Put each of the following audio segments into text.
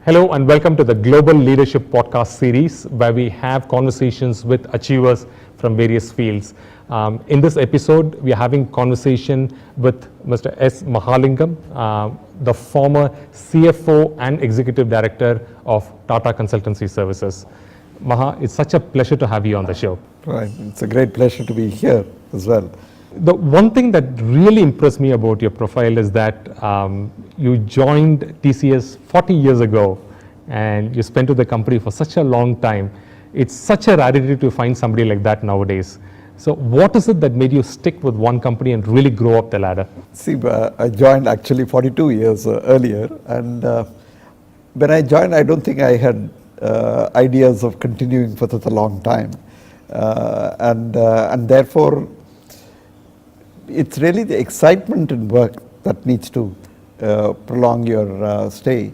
Hello and welcome to the Global Leadership Podcast series where we have conversations with achievers from various fields. In this episode, we are having conversation with Mr. S. Mahalingam, the former CFO and Executive Director of Tata Consultancy Services. Maha, it's such a pleasure to have you on the show. Right, it's a great pleasure to be here as well. The one thing that really impressed me about your profile is that you joined TCS 40 years ago and you spent with the company for such a long time. It's such a rarity to find somebody like that nowadays. So what is it that made you stick with one company and really grow up the ladder? See, I joined actually 42 years earlier, and when I joined, I don't think I had ideas of continuing for such a long time. And therefore, it's really the excitement in work that needs to prolong your stay.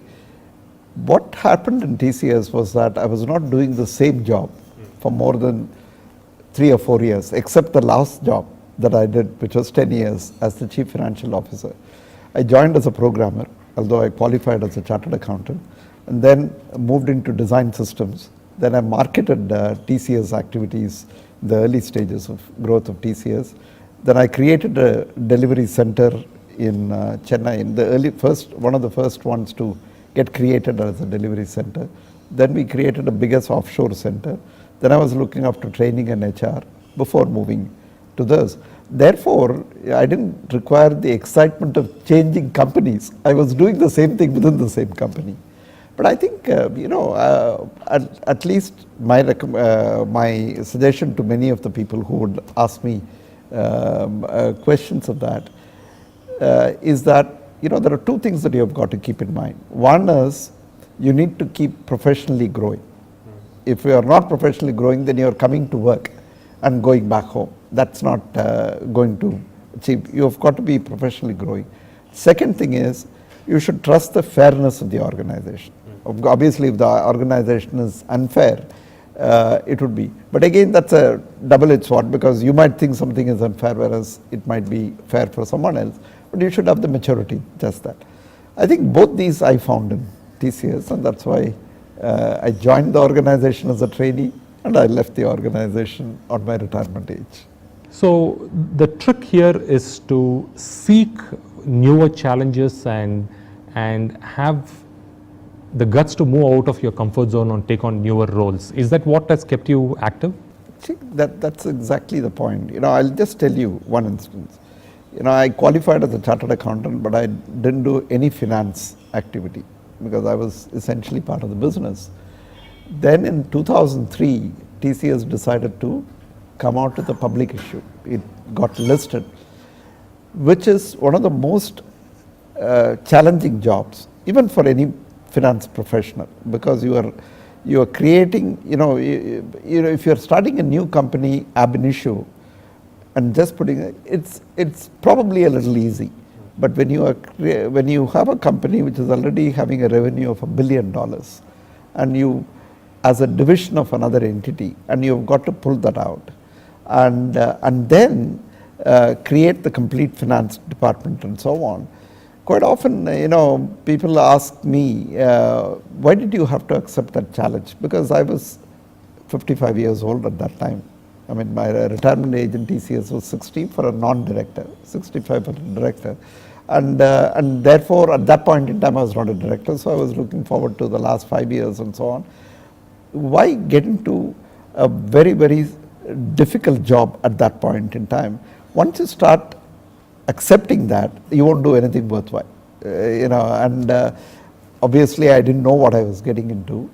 What happened in TCS was that I was not doing the same job for more than 3 or 4 years, except the last job that I did, which was 10 years as the Chief Financial Officer. I joined as a programmer, although I qualified as a chartered accountant, and then moved into design systems. Then I marketed TCS activities in the early stages of growth of TCS. Then I created a delivery center in Chennai, in the one of the first ones to get created as a delivery center. Then we created a biggest offshore center. Then I was looking after training and HR before moving to this. Therefore, I didn't require the excitement of changing companies. I was doing the same thing within the same company. But I think, at least my suggestion to many of the people who would ask me questions of that is that there are 2 things that you have got to keep in mind. One is you need to keep professionally growing. If you are not professionally growing, then you are coming to work and going back home. That's not going to achieve. You have got to be professionally growing. Second thing is you should trust the fairness of the organization. Obviously, if the organization is unfair, it would be. But again, that's a double-edged sword, because you might think something is unfair, whereas it might be fair for someone else. But you should have the maturity, just that. I think both these I found in TCS, and that's why I joined the organization as a trainee, and I left the organization on my retirement age. So the trick here is to seek newer challenges and have the guts to move out of your comfort zone and take on newer roles. Is that what has kept you active? See, that's exactly the point. I'll just tell you one instance. I qualified as a chartered accountant, but I didn't do any finance activity because I was essentially part of the business. Then in 2003, TCS decided to come out with a public issue. It got listed, which is one of the most challenging jobs, even for any finance professional, because you are creating, if you're starting a new company ab initio and just putting it's probably a little easy. But when you have a company which is already having a revenue of $1 billion, and you, as a division of another entity, and you've got to pull that out, and then create the complete finance department and so on. Quite often, people ask me, why did you have to accept that challenge? Because I was 55 years old at that time. I mean, my retirement age in TCS was 60 for a non-director, 65 for a director. And therefore, at that point in time, I was not a director, so I was looking forward to the last 5 years and so on. Why get into a very, very difficult job at that point in time? Once you start accepting that, you won't do anything worthwhile. Obviously, I didn't know what I was getting into.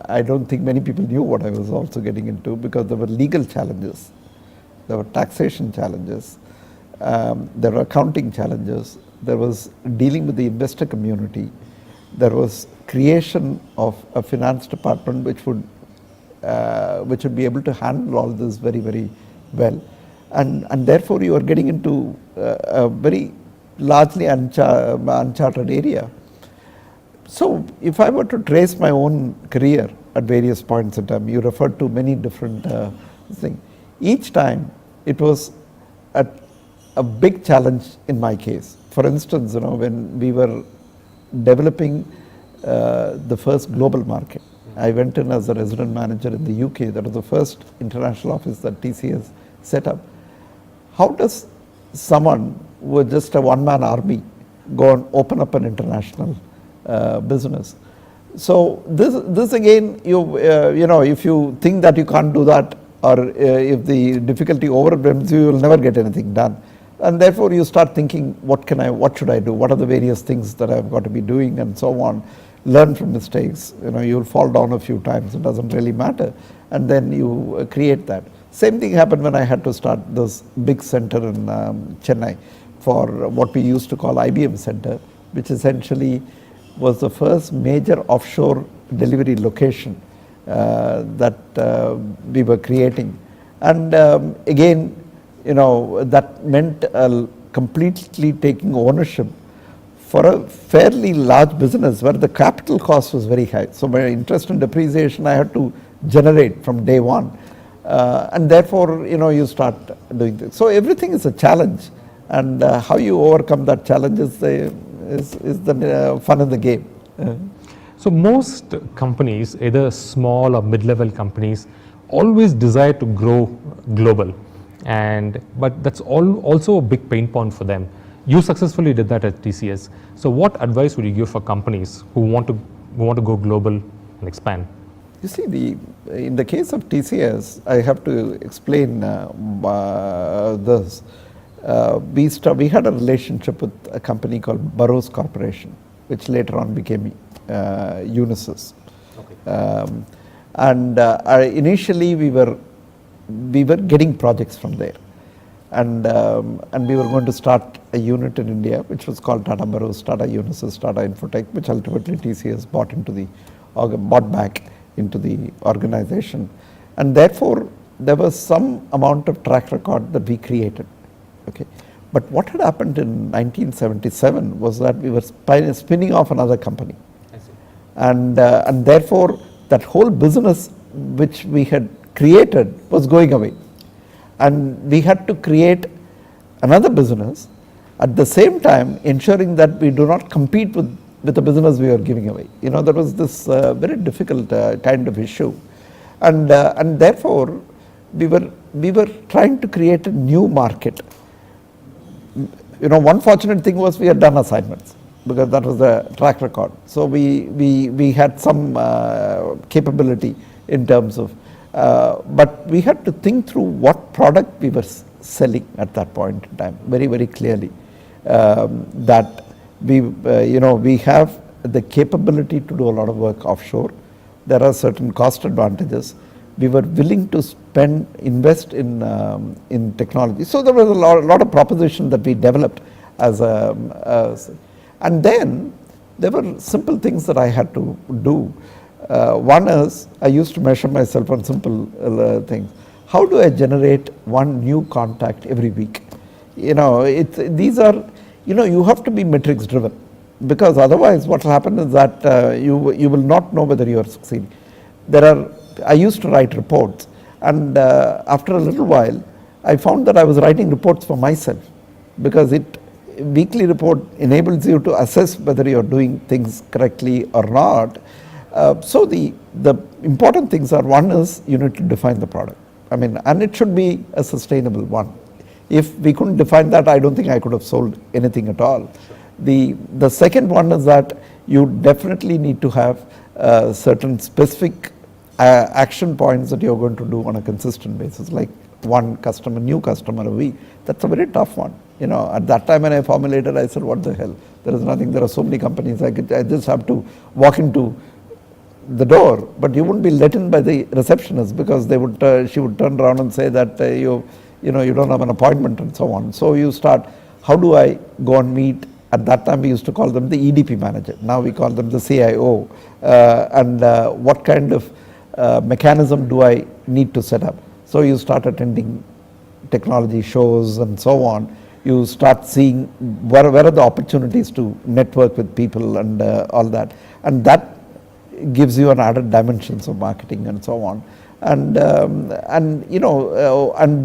I don't think many people knew what I was also getting into, because there were legal challenges, there were taxation challenges, there were accounting challenges, there was dealing with the investor community, there was creation of a finance department which would be able to handle all this very, very well. And therefore you are getting into a very largely uncharted area. So if I were to trace my own career at various points in time, you referred to many different things. Each time it was a big challenge in my case. For instance, when we were developing the first global market. I went in as a resident manager in the UK. That was the first international office that TCS set up. How does someone with just a one-man army go and open up an international business? So this again, you know, if you think that you can't do that, or if the difficulty overwhelms you, you will never get anything done. And therefore you start thinking, what should I do? What are the various things that I've got to be doing, and so on. Learn from mistakes. You know, you'll fall down a few times, it doesn't really matter. And then you create that. Same thing happened when I had to start this big center in Chennai for what we used to call IBM Center, which essentially was the first major offshore delivery location that we were creating. And again, you know, that meant completely taking ownership for a fairly large business where the capital cost was very high. So my interest and depreciation I had to generate from day one. And therefore, you know, you start doing this. So everything is a challenge, and how you overcome that challenge is the fun of the game. So most companies, either small or mid-level companies, always desire to grow global, but that's also a big pain point for them. You successfully did that at TCS. So what advice would you give for companies who want to go global and expand? You see, in the case of TCS, I have to explain this. We had a relationship with a company called Burroughs Corporation, which later on became Unisys. Okay. Initially we were getting projects from there, and we were going to start a unit in India, which was called Tata Burroughs, Tata Unisys, Tata Infotech, which ultimately TCS bought back into the organization. And therefore there was some amount of track record that we created. Okay. But what had happened in 1977 was that we were spinning off another company. I see. And therefore that whole business which we had created was going away. And we had to create another business, at the same time ensuring that we do not compete with the business we were giving away. You know, there was this very difficult kind of issue. And therefore we were trying to create a new market. You know, one fortunate thing was we had done assignments, because that was the track record. So we had some capability in terms of, but we had to think through what product we were selling at that point in time very, very clearly. That we have the capability to do a lot of work offshore. There are certain cost advantages. We were willing to invest in technology. So there was a lot of proposition that we developed and then there were simple things that I had to do. One is, I used to measure myself on simple things. How do I generate one new contact every week? You know, these are, you know, you have to be metrics driven, because otherwise what will happen is that you will not know whether you are succeeding. I used to write reports, and after a little while I found that I was writing reports for myself, because weekly report enables you to assess whether you are doing things correctly or not. So the important things are, one is you need to define the product. I mean, and it should be a sustainable one. If we couldn't define that, I don't think I could have sold anything at all. Sure. The second one is that you definitely need to have certain specific action points that you're going to do on a consistent basis, like one new customer a week. That's a very tough one. You know, at that time when I formulated, I said, what the hell? There is nothing, there are so many companies, I just have to walk into the door, but you wouldn't be let in by the receptionist, because she would turn around and say that you don't have an appointment and so on. So you start, how do I go and meet? At that time we used to call them the EDP manager. Now we call them the CIO. What kind of mechanism do I need to set up? So you start attending technology shows and so on. You start seeing where are the opportunities to network with people and all that. And that gives you an added dimensions of marketing and so on. And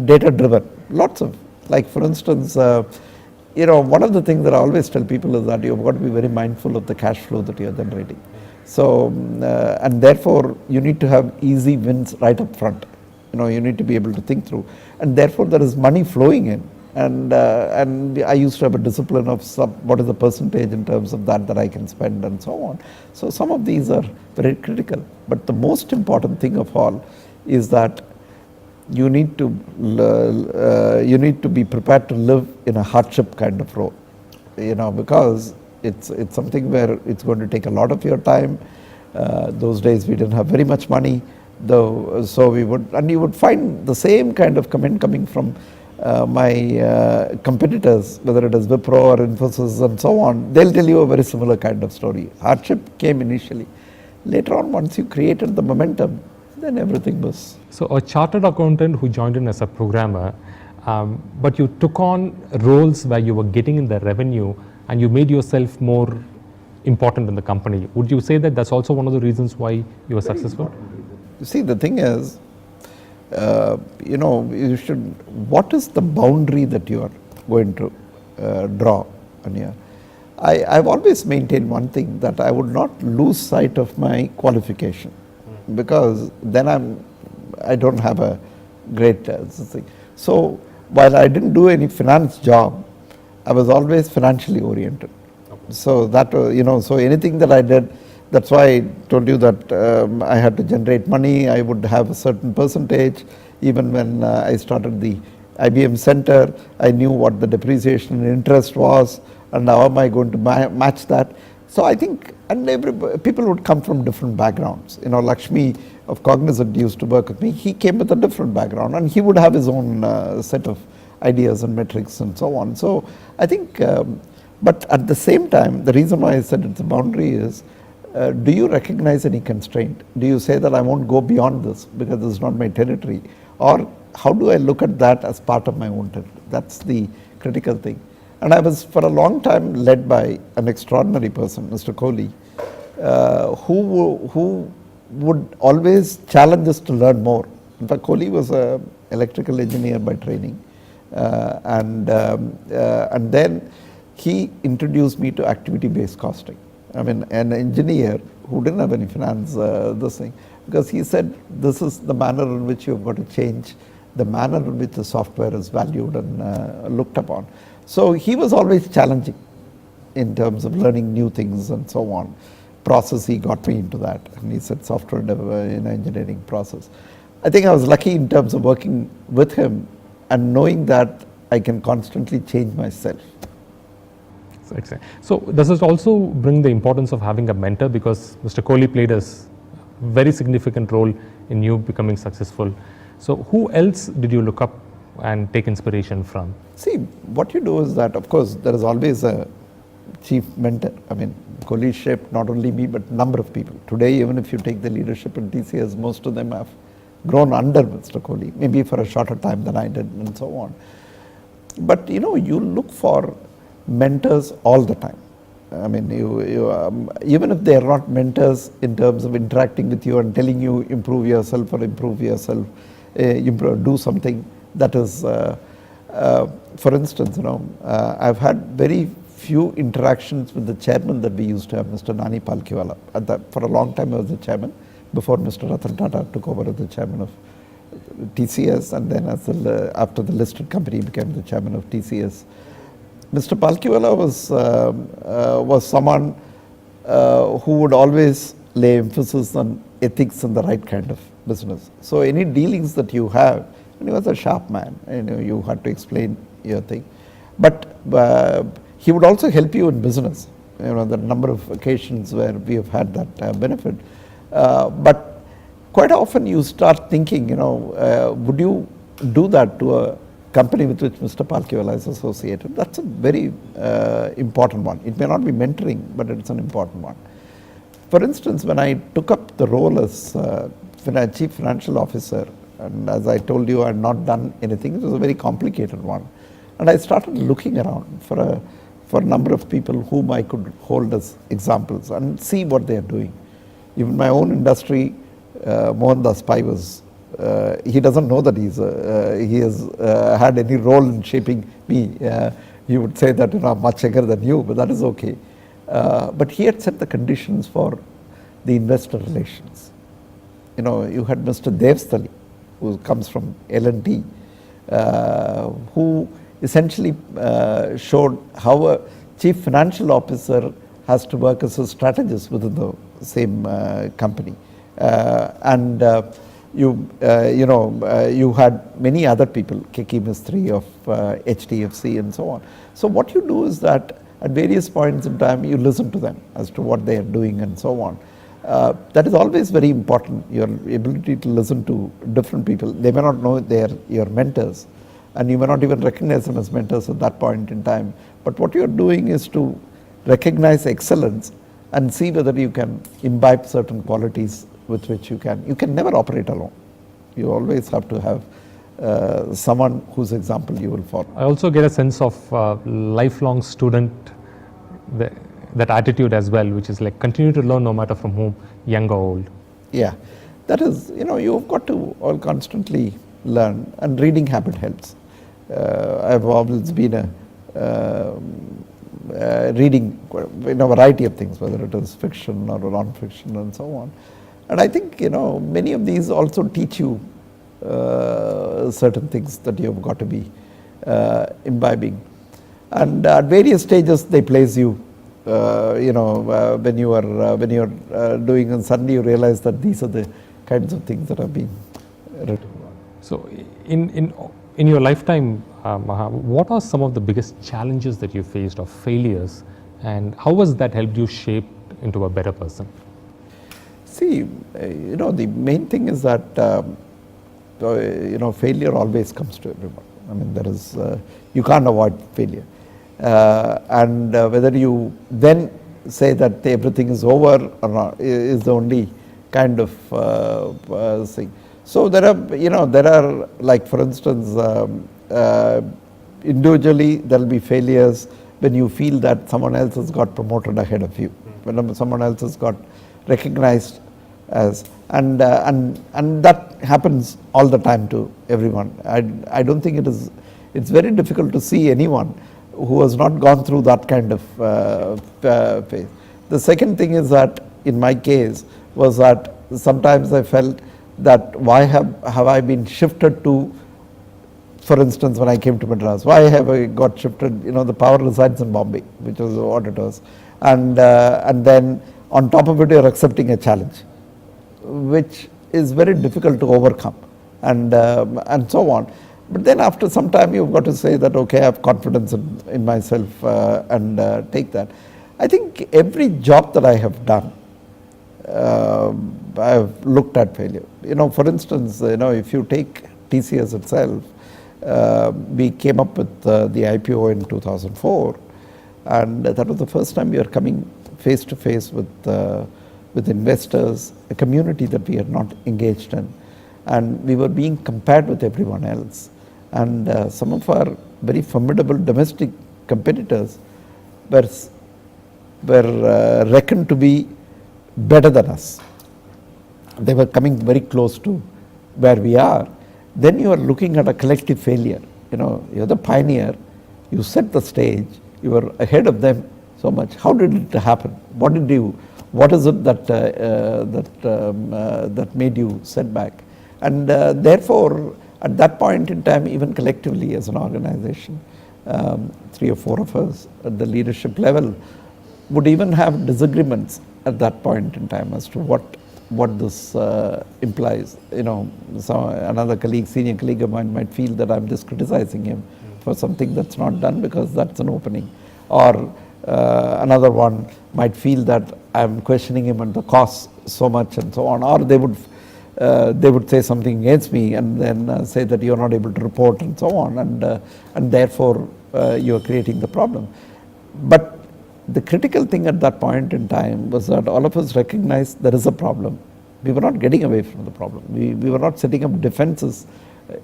data driven. Lots of, like for instance, one of the things that I always tell people is that you've got to be very mindful of the cash flow that you're generating. So, and therefore you need to have easy wins right up front. You need to be able to think through, and therefore there is money flowing in. And I used to have a discipline of what is the percentage in terms of that I can spend and so on. So some of these are very critical. But the most important thing of all is that you need to be prepared to live in a hardship kind of role, because it's something where it's going to take a lot of your time. Those days we didn't have very much money, though, so you would find the same kind of comment coming from my competitors, whether it is Wipro or Infosys and so on. They'll tell you a very similar kind of story. Hardship came initially. Later on, once you created the momentum, then everything was. So a chartered accountant who joined in as a programmer, but you took on roles where you were getting in the revenue and you made yourself more important in the company. Would you say that that's also one of the reasons why you were successful? You see, the thing is, you should, what is the boundary that you are going to draw on here? I've always maintained one thing, that I would not lose sight of my qualification, because then I don't have a great thing. So while I didn't do any finance job, I was always financially oriented. Okay. So that so anything that I did, that's why I told you that I had to generate money. I would have a certain percentage. Even when I started the IBM Center, I knew what the depreciation and interest was, and how am I going to match that. So I think, and people would come from different backgrounds. Lakshmi of Cognizant used to work with me. He came with a different background, and he would have his own set of ideas and metrics and so on. So I think, but at the same time, the reason why I said it's a boundary is, do you recognize any constraint? Do you say that I won't go beyond this because this is not my territory? Or how do I look at that as part of my own territory? That's the critical thing. And I was for a long time led by an extraordinary person, Mr. Kohli, who would always challenge us to learn more. In fact, Kohli was an electrical engineer by training. And then he introduced me to activity-based costing. I mean, an engineer who didn't have any finance, this thing, because he said, this is the manner in which you've got to change the manner in which the software is valued and looked upon. So he was always challenging in terms of learning new things and so on. Process, he got me into that, and he said software in engineering process. I think I was lucky in terms of working with him and knowing that I can constantly change myself. So does it also bring the importance of having a mentor, because Mr. Kohli played a very significant role in you becoming successful. So who else did you look up and take inspiration from? See, what you do is that, of course, there is always a chief mentor. I mean, Kohli shaped not only me, but number of people. Today, even if you take the leadership in TCS, most of them have grown under Mr. Kohli, maybe for a shorter time than I did and so on. But, you look for mentors all the time. I mean, even if they are not mentors in terms of interacting with you and telling you improve yourself, do something that is, for instance, I've had very few interactions with the chairman that we used to have, Mr. Nani Palkiwala. For a long time I was the chairman, before Mr. Ratan Tata took over as the chairman of TCS, and then after the listed company he became the chairman of TCS. Mr. Palkiwala was someone who would always lay emphasis on ethics and the right kind of business. So any dealings that you have, and he was a sharp man, you had to explain your thing. But he would also help you in business. There are a number of occasions where we have had that benefit. But quite often you start thinking, would you do that to a company with which Mr. Palkiwala is associated? That's a very important one. It may not be mentoring, but it's an important one. For instance, when I took up the role as Chief Financial Officer, and as I told you, I had not done anything, it was a very complicated one. And I started looking around for a number of people whom I could hold as examples and see what they are doing. Even my own industry, Mohandas Pai was, he doesn't know that he has had any role in shaping me. He would say that I'm much younger than you, but that is okay. But he had set the conditions for the investor relations. You had Mr. Devstali, who comes from L&T, who essentially showed how a chief financial officer has to work as a strategist within the same company. You had many other people, Keki Mistry of HDFC and so on. So what you do is that at various points in time, you listen to them as to what they are doing and so on. That is always very important, your ability to listen to different people. They may not know they are your mentors, and you may not even recognize them as mentors at that point in time. But what you're doing is to recognize excellence and see whether you can imbibe certain qualities with which you can never operate alone. You always have to have someone whose example you will follow. I also get a sense of lifelong student, that attitude as well, which is like continue to learn no matter from whom, young or old. Yeah, that is, you've got to all constantly learn, and reading habit helps. I've always been reading a variety of things, whether it is fiction or non-fiction and so on. And I think, many of these also teach you certain things that you've got to be imbibing. And at various stages they place you, when you are doing, and suddenly you realize that these are the kinds of things that have been written. So in your lifetime, Maha, what are some of the biggest challenges that you faced or failures, and how has that helped you shape into a better person? See, the main thing is that, failure always comes to everyone. I mean, there is, you can't avoid failure. And whether you then say that everything is over or not is the only kind of thing. So there are like, for instance, individually there will be failures when you feel that someone else has got promoted ahead of you, when someone else has got recognized as, and that happens all the time to everyone. I don't think it's very difficult to see anyone who has not gone through that kind of phase. The second thing is that in my case was that sometimes I felt that why have I been shifted to, for instance, when I came to Madras, why have I got shifted? The power resides in Bombay, which was what it was, and then on top of it you're accepting a challenge, which is very difficult to overcome, and so on. But then after some time you've got to say that, okay, I have confidence in myself and take that. I think every job that I have done, I have looked at failure. For instance, if you take TCS itself, we came up with the IPO in 2004, and that was the first time we are coming face to face with investors, a community that we had not engaged in, and we were being compared with everyone else. And some of our very formidable domestic competitors were reckoned to be better than us. They were coming very close to where we are. Then you are looking at a collective failure. You're the pioneer, you set the stage, you were ahead of them so much. How did it happen? What is it that made you set back? And therefore, at that point in time, even collectively as an organization, 3 or 4 of us at the leadership level would even have disagreements at that point in time as to what this implies. So another colleague, senior colleague of mine, might feel that I'm just criticizing him for something that's not done because that's an opening, or another one might feel that I'm questioning him on the costs so much and so on, or they would say something against me and then say that you're not able to report and so on, and therefore you're creating the problem. But the critical thing at that point in time was that all of us recognized there is a problem. We were not getting away from the problem. We were not setting up defenses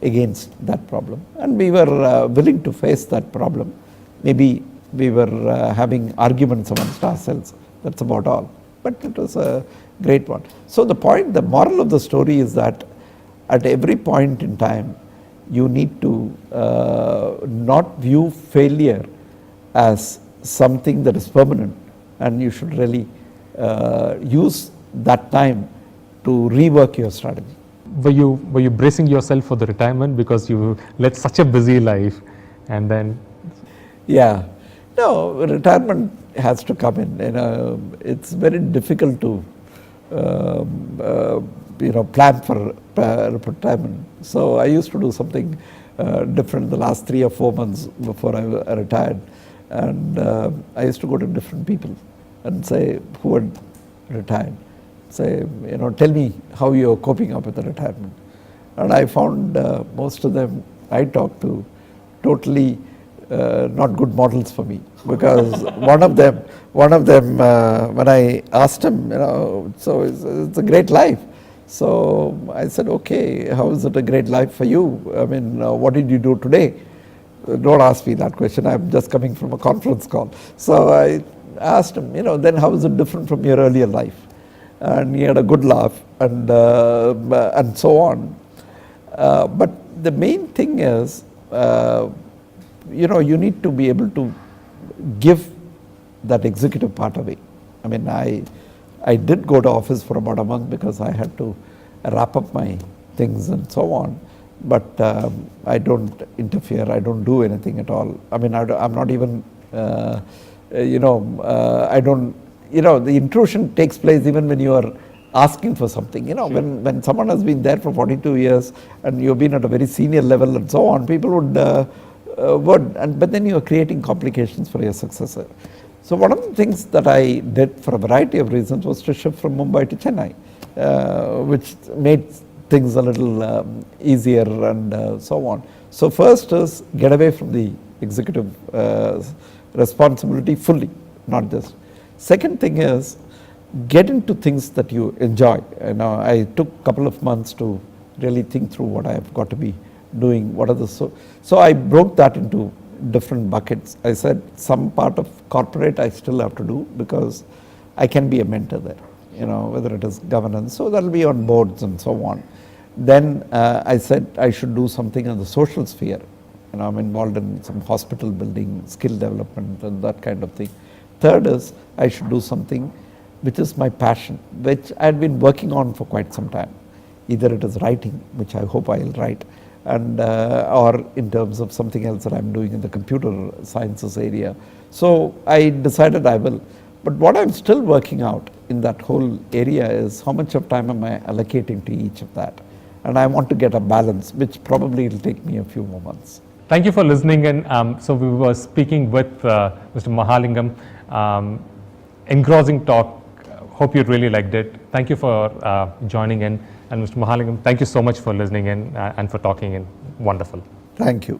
against that problem, and we were willing to face that problem. Maybe we were having arguments amongst ourselves, that's about all, but it was a great one. So the moral of the story is that at every point in time you need to not view failure as something that is permanent, and you should really use that time to rework your strategy. Were you bracing yourself for the retirement because you led such a busy life, and then? Yeah, no, retirement has to come in. It's very difficult to plan for retirement. So I used to do something different the last 3 or 4 months before I retired, and I used to go to different people and say who had retired, say tell me how you're coping up with the retirement, and I found most of them I talked to totally not good models for me, because one of them when I asked him, so it's a great life. So I said, okay, how is it a great life for you? I mean, what did you do today? Don't ask me that question. I'm just coming from a conference call. So I asked him, then how is it different from your earlier life? And he had a good laugh and so on. But the main thing is, you need to be able to give that executive part away. I mean, I did go to office for about a month because I had to wrap up my things and so on, but I don't interfere, I don't do anything at all. I mean, I'm not even, I don't, the intrusion takes place even when you are asking for something. Sure. When someone has been there for 42 years and you've been at a very senior level and so on, people would, but then you are creating complications for your successor. So one of the things that I did for a variety of reasons was to shift from Mumbai to Chennai, which made things a little easier and so on. So first is get away from the executive responsibility fully, not just. Second thing is get into things that you enjoy. I took a couple of months to really think through what I have got to be doing. So I broke that into different buckets. I said some part of corporate I still have to do because I can be a mentor there, whether it is governance, so that'll be on boards and so on. Then I said I should do something in the social sphere. I'm involved in some hospital building, skill development and that kind of thing. Third is I should do something which is my passion, which I had been working on for quite some time. Either it is writing, which I hope I'll write, and or in terms of something else that I'm doing in the computer sciences area. So I decided I will. But what I'm still working out in that whole area is how much of time am I allocating to each of that. And I want to get a balance, which probably will take me a few more months. Thank you for listening in. So we were speaking with Mr. Mahalingam. Engrossing talk. Hope you really liked it. Thank you for joining in. And Mr. Mahalingam, thank you so much for listening in and for talking in. Wonderful. Thank you.